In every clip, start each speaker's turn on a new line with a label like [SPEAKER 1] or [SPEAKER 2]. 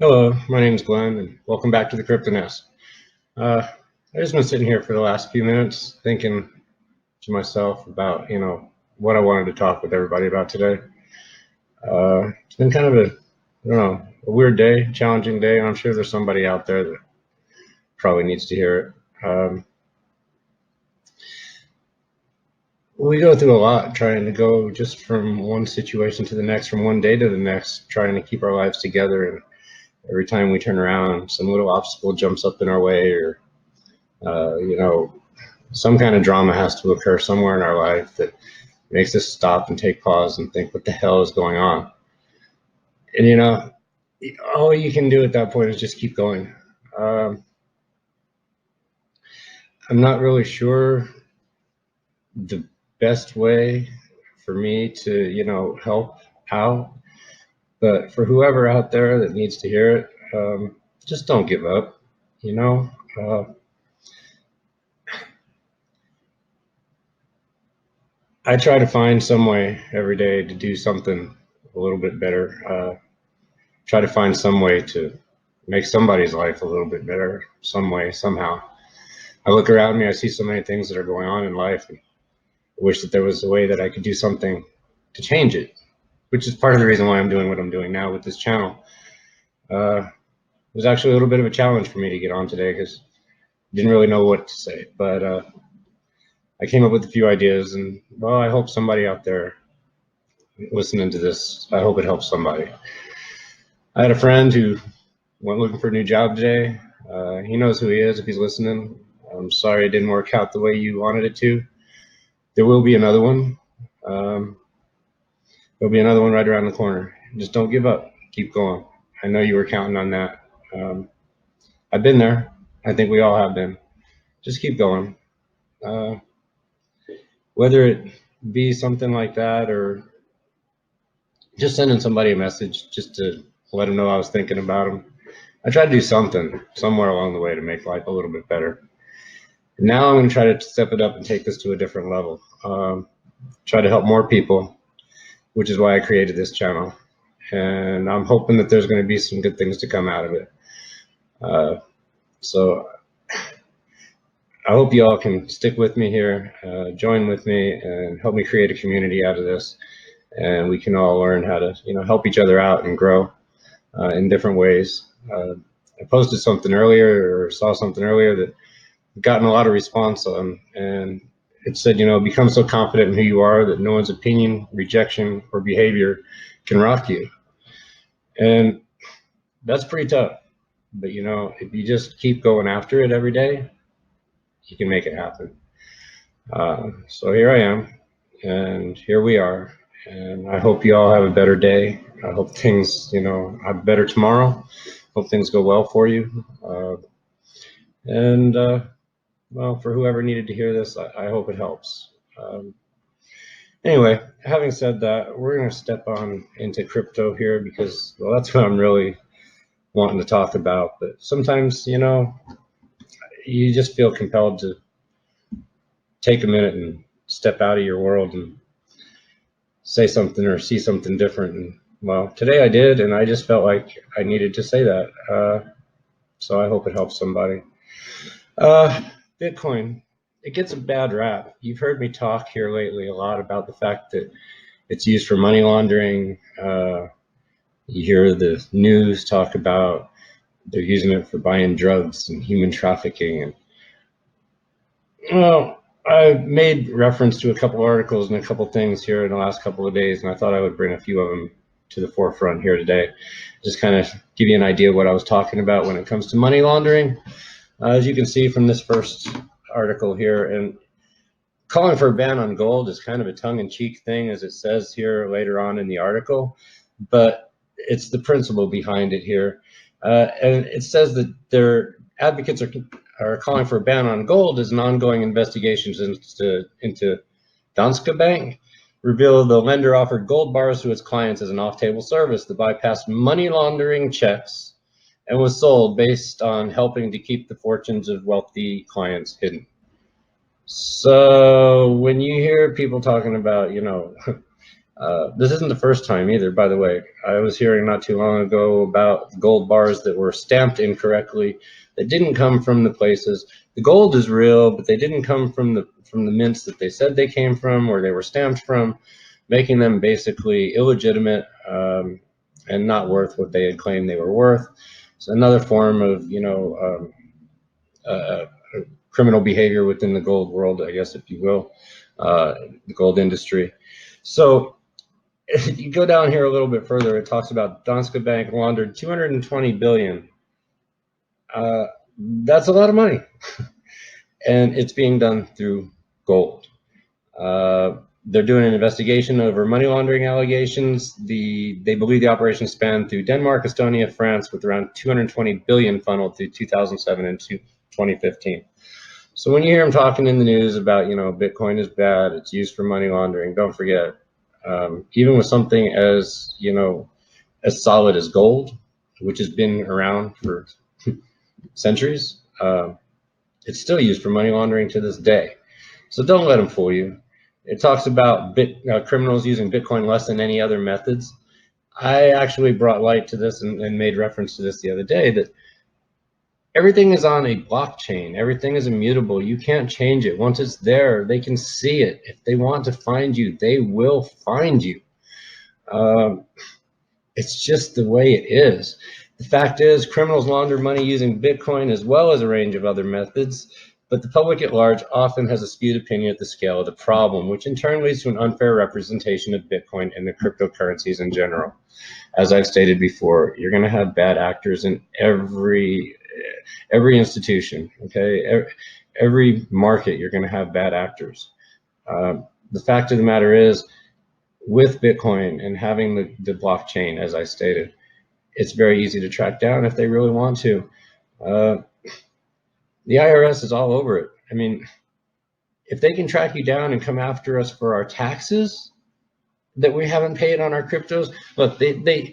[SPEAKER 1] Hello, my name is Glenn, and welcome back to the Cryptonest. I just been sitting here for the last few minutes thinking to myself about, what I wanted to talk with everybody about today. It's been kind of a weird day, challenging day, and I'm sure there's somebody out there that probably needs to hear it. We go through a lot trying to go just from one situation to the next, from one day to the next, trying to keep our lives together. And every time we turn around, some little obstacle jumps up in our way, or uh, you know, some kind of drama has to occur somewhere in our life that makes us stop and take pause and think, what the hell is going on? And all you can do at that point is just keep going. Um, I'm not really sure the best way for me to, help out, but for whoever out there that needs to hear it, just don't give up. You know, uh, I try to find some way every day to do something a little bit better. Try to find some way to make somebody's life a little bit better, some way, somehow. I look around me, I see so many things that are going on in life, and I wish that there was a way that I could do something to change it, which is part of the reason why I'm doing what I'm doing now with this channel. It was actually a little bit of a challenge for me to get on today because I didn't really know what to say, but I came up with a few ideas, and well, I hope somebody out there listening to this, I hope it helps somebody. I had a friend who went looking for a new job today. He knows who he is if he's listening. I'm sorry it didn't work out the way you wanted it to. There will be another one. Um, there'll be another one right around the corner. Just don't give up. Keep going. I know you were counting on that. Um, I've been there. I think we all have been. Just keep going. Uh, whether it be something like that or just sending somebody a message just to let them know I was thinking about them. I try to do something somewhere along the way to make life a little bit better. Now I'm going to try to step it up and take this to a different level. Try to help more people, which is why I created this channel. And I'm hoping that there's going to be some good things to come out of it. So I hope you all can stick with me here, join with me, and help me create a community out of this. And we can all learn how to, help each other out and grow in different ways. I posted something earlier or saw something earlier that gotten a lot of response on, and it said, become so confident in who you are that no one's opinion, rejection, or behavior can rock you. And that's pretty tough. But if you just keep going after it every day, you can make it happen. So here I am, and here we are. And I hope you all have a better day. I hope things, have better tomorrow. Hope things go well for you. And well, for whoever needed to hear this, I hope it helps. Anyway, having said that, we're going to step on into crypto here because, well, that's what I'm really wanting to talk about. But sometimes, you just feel compelled to take a minute and step out of your world and say something or see something different. And well, today I did, and I just felt like I needed to say that. So I hope it helps somebody. Bitcoin, it gets a bad rap. You've heard me talk here lately a lot about the fact that it's used for money laundering. You hear the news talk about they're using it for buying drugs and human trafficking. And well, I made reference to a couple articles and a couple things here in the last couple of days, and I thought I would bring a few of them to the forefront here today. Just kind of give you an idea of what I was talking about when it comes to money laundering. As you can see from this first article here, and calling for a ban on gold is kind of a tongue-in-cheek thing, as it says here later on in the article, but it's the principle behind it here. And it says that their advocates are calling for a ban on gold as an ongoing investigations into Danske Bank revealed the lender offered gold bars to its clients as an off-table service that bypassed money laundering checks and was sold based on helping to keep the fortunes of wealthy clients hidden. So when you hear people talking about, This isn't the first time either, by the way. I was hearing not too long ago about gold bars that were stamped incorrectly, that didn't come from the places. The gold is real, but they didn't come from the mints that they said they came from, or they were stamped from, making them basically illegitimate and not worth what they had claimed they were worth. It's another form of, criminal behavior within the gold world, I guess, if you will, the gold industry. So if you go down here a little bit further, it talks about Danske Bank laundered 220 billion. That's a lot of money, and it's being done through gold. They're doing an investigation over money laundering allegations. They believe the operation spanned through Denmark, Estonia, France, with around 220 billion funneled through 2007 and 2015. So when you hear them talking in the news about, Bitcoin is bad, it's used for money laundering, don't forget, even with something as, as solid as gold, which has been around for centuries, it's still used for money laundering to this day. So don't let them fool you. It talks about criminals using Bitcoin less than any other methods. I actually brought light to this and made reference to this the other day, that everything is on a blockchain. Everything is immutable. You can't change it. Once it's there, they can see it. If they want to find you, they will find you. It's just the way it is. The fact is, criminals launder money using Bitcoin as well as a range of other methods, but the public at large often has a skewed opinion at the scale of the problem, which in turn leads to an unfair representation of Bitcoin and the cryptocurrencies in general. As I've stated before, you're going to have bad actors in every institution, okay? Every market, you're going to have bad actors. The fact of the matter is, with Bitcoin and having the blockchain, as I stated, it's very easy to track down if they really want to. The IRS is all over it. I mean, if they can track you down and come after us for our taxes that we haven't paid on our cryptos, look, they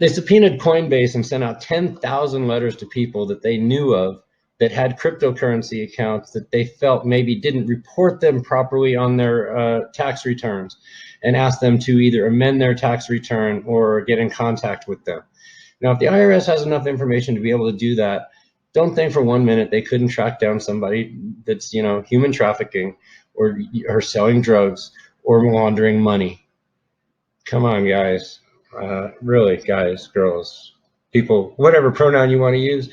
[SPEAKER 1] subpoenaed Coinbase and sent out 10,000 letters to people that they knew of that had cryptocurrency accounts that they felt maybe didn't report them properly on their tax returns, and asked them to either amend their tax return or get in contact with them. Now, if the IRS has enough information to be able to do that, don't think for 1 minute they couldn't track down somebody that's, human trafficking or selling drugs or laundering money. Come on, guys. Really, guys, girls, people, whatever pronoun you want to use,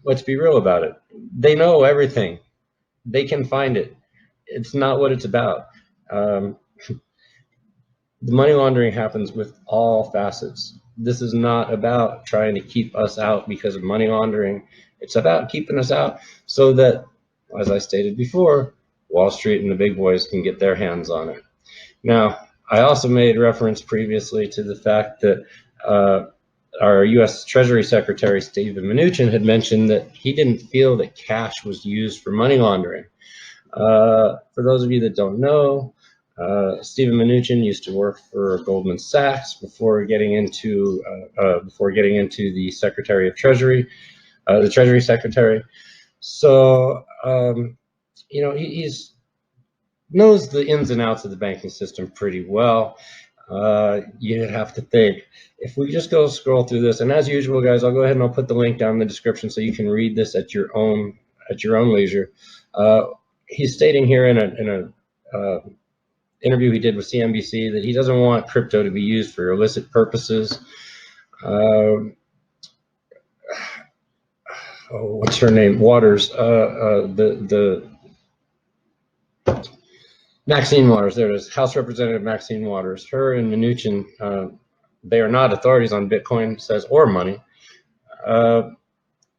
[SPEAKER 1] let's be real about it. They know everything. They can find it. It's not what it's about. The money laundering happens with all facets. This is not about trying to keep us out because of money laundering. It's about keeping us out so that, as I stated before, Wall Street and the big boys can get their hands on it. Now, I also made reference previously to the fact that our U.S. Treasury Secretary, Stephen Mnuchin, had mentioned that he didn't feel that cash was used for money laundering. For those of you that don't know, Stephen Mnuchin used to work for Goldman Sachs before getting into the Secretary of Treasury, the Treasury Secretary. So he's knows the ins and outs of the banking system pretty well. You'd have to think, if we just go scroll through this, and as usual, guys, I'll go ahead and I'll put the link down in the description so you can read this at your own leisure. He's stating here in a interview he did with CNBC that he doesn't want crypto to be used for illicit purposes. What's her name? Waters. The Maxine Waters. There it is. House Representative Maxine Waters. Her and Mnuchin, they are not authorities on Bitcoin, says, or money.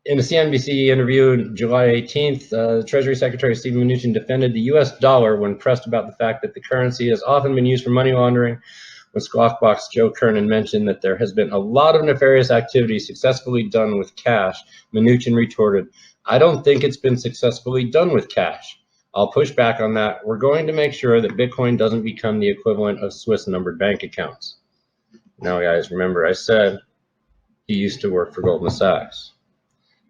[SPEAKER 1] In a CNBC interview July 18th, Treasury Secretary Stephen Mnuchin defended the U.S. dollar when pressed about the fact that the currency has often been used for money laundering. When Squawkbox Joe Kernan mentioned that there has been a lot of nefarious activity successfully done with cash, Mnuchin retorted, "I don't think it's been successfully done with cash. I'll push back on that. We're going to make sure that Bitcoin doesn't become the equivalent of Swiss numbered bank accounts." Now, guys, remember I said he used to work for Goldman Sachs.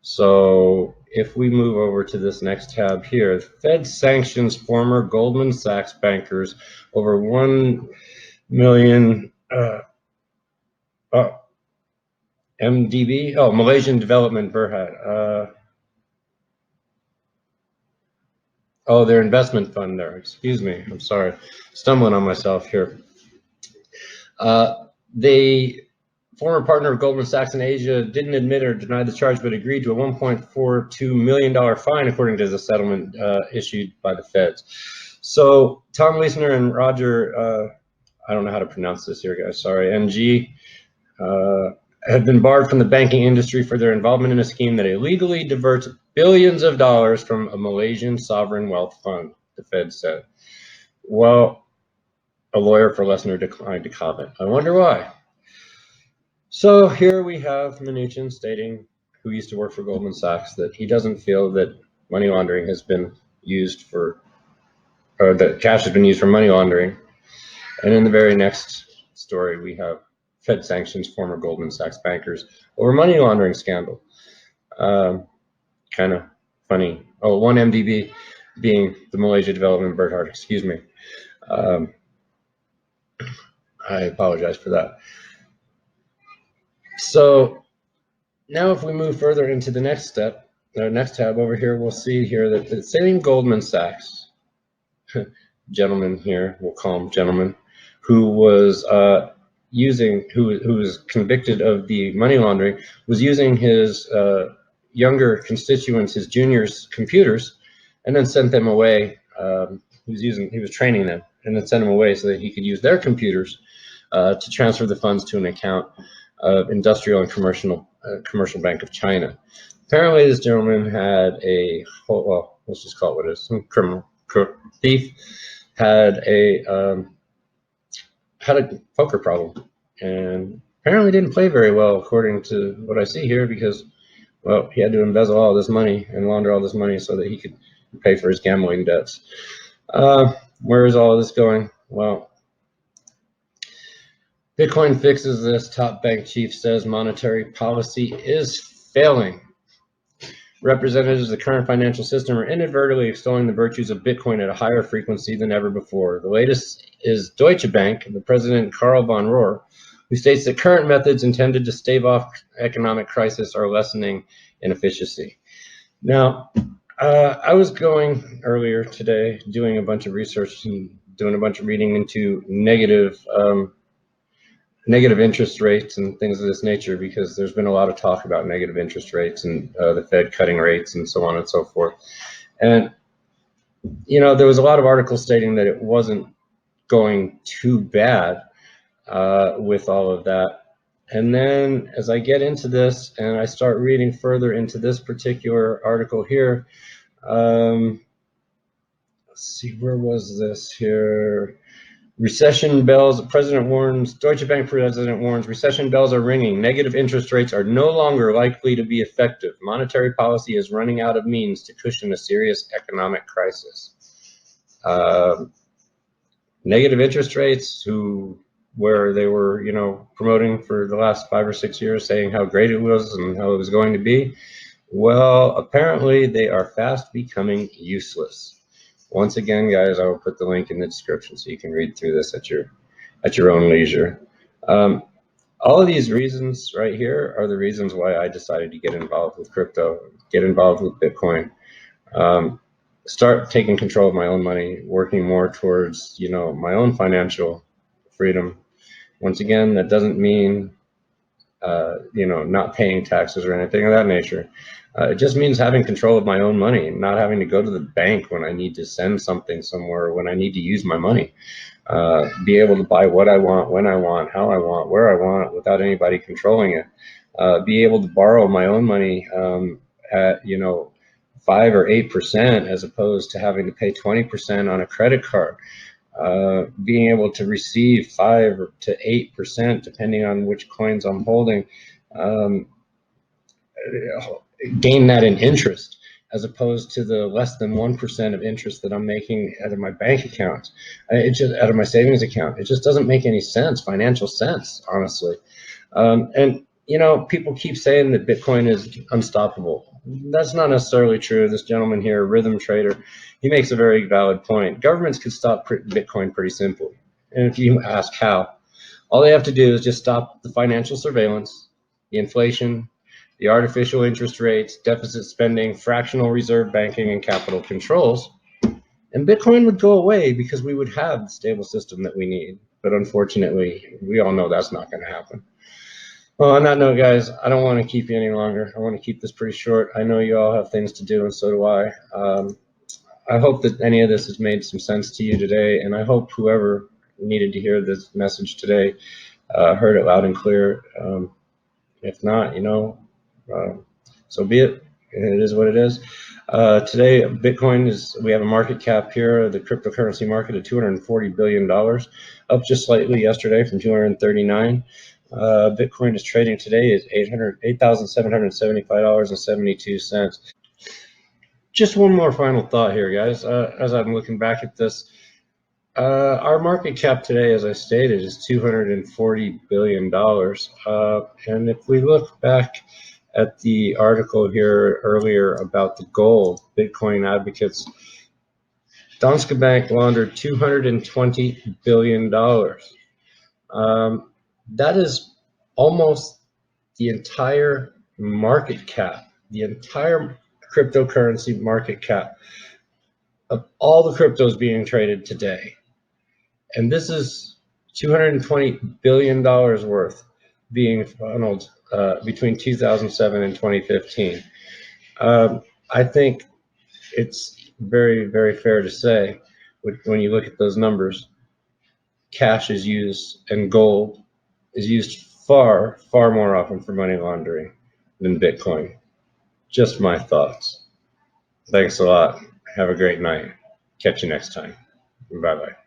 [SPEAKER 1] So if we move over to this next tab here, Fed sanctions former Goldman Sachs bankers over 1 million MDB, Malaysian Development Berhad. Their investment fund there. Excuse me. I'm sorry. Stumbling on myself here. The former partner of Goldman Sachs in Asia didn't admit or deny the charge, but agreed to a $1.42 million fine, according to the settlement issued by the feds. So Tom Leisner and Roger, I don't know how to pronounce this here, guys. Sorry, NG, have been barred from the banking industry for their involvement in a scheme that illegally diverts billions of dollars from a Malaysian sovereign wealth fund, the Fed said. Well, a lawyer for Leisner declined to comment. I wonder why. So here we have Mnuchin stating, who used to work for Goldman Sachs, that he doesn't feel that money laundering has been used for, or that cash has been used for money laundering. And in the very next story, we have Fed sanctions former Goldman Sachs bankers over money laundering scandal. Kind of funny. Oh, one MDB being the Malaysia Development Berhad, excuse me. I apologize for that. So now if we move further into the next step, our next tab over here, we'll see here that the same Goldman Sachs gentleman here, we'll call him gentleman, who was who was convicted of the money laundering, was using his younger constituents, his juniors' computers, and then sent them away. He was training them, and then sent them away so that he could use their computers to transfer the funds to an account of Industrial and Commercial Bank of China. Apparently, this gentleman had let's just call it what it is, some criminal thief, had a poker problem, and apparently didn't play very well, according to what I see here, because, well, he had to embezzle all this money and launder all this money so that he could pay for his gambling debts. Where is all of this going? Well, Bitcoin fixes this. Top bank chief says monetary policy is failing. Representatives of the current financial system are inadvertently extolling the virtues of Bitcoin at a higher frequency than ever before. The latest is Deutsche Bank, the president Karl von Rohr, who states that current methods intended to stave off economic crisis are lessening inefficiency. Now, I was going earlier today doing a bunch of research and doing a bunch of reading into negative interest rates and things of this nature, because there's been a lot of talk about negative interest rates and the Fed cutting rates and so on and so forth. And, there was a lot of articles stating that it wasn't going too bad with all of that. And then as I get into this and I start reading further into this particular article here, let's see, where was this here? Recession bells, Deutsche Bank president warns, recession bells are ringing. Negative interest rates are no longer likely to be effective. Monetary policy is running out of means to cushion a serious economic crisis. Negative interest rates, where they were, promoting for the last 5 or 6 years, saying how great it was and how it was going to be. Well, apparently they are fast becoming useless. Once again, guys, I will put the link in the description so you can read through this at your own leisure. All of these reasons right here are the reasons why I decided to get involved with crypto, get involved with Bitcoin, start taking control of my own money, working more towards, my own financial freedom. Once again, that doesn't mean, not paying taxes or anything of that nature. It just means having control of my own money, not having to go to the bank when I need to send something somewhere, when I need to use my money. Be able to buy what I want, when I want, how I want, where I want, without anybody controlling it. Be able to borrow my own money at 5 or 8%, as opposed to having to pay 20% on a credit card. Being able to receive 5 to 8%, depending on which coins I'm holding. Gain that in interest, as opposed to the less than 1% of interest that I'm making out of my bank account, out of my savings account. It just doesn't make any sense, financial sense, honestly. And People keep saying that Bitcoin is unstoppable. That's not necessarily true. This gentleman here, Rhythm Trader, he makes a very valid point. Governments could stop Bitcoin pretty simply. And if you ask how, all they have to do is just stop the financial surveillance, the inflation, the artificial interest rates, deficit spending, fractional reserve banking, and capital controls. And Bitcoin would go away because we would have the stable system that we need. But unfortunately, we all know that's not going to happen. Well, on that note, guys, I don't want to keep you any longer. I want to keep this pretty short. I know you all have things to do, and so do I. I hope that any of this has made some sense to you today, and I hope whoever needed to hear this message today heard it loud and clear. If not, so be it. It is what it is. Today, Bitcoin we have a market cap here, the cryptocurrency market, at $240 billion, up just slightly yesterday from 239. Bitcoin is trading today is $8,775.72. Just one more final thought here, guys. As I'm looking back at this, our market cap today, as I stated, is $240 billion. And if we look back at the article here earlier about the gold, Bitcoin advocates, Danske Bank laundered $220 billion. That is almost the entire market cap, the entire cryptocurrency market cap of all the cryptos being traded today. And this is $220 billion worth being funneled between 2007 and 2015. I think it's very, very fair to say, when you look at those numbers, cash is used and gold is used far, far more often for money laundering than Bitcoin. Just my thoughts. Thanks a lot. Have a great night. Catch you next time. Bye-bye.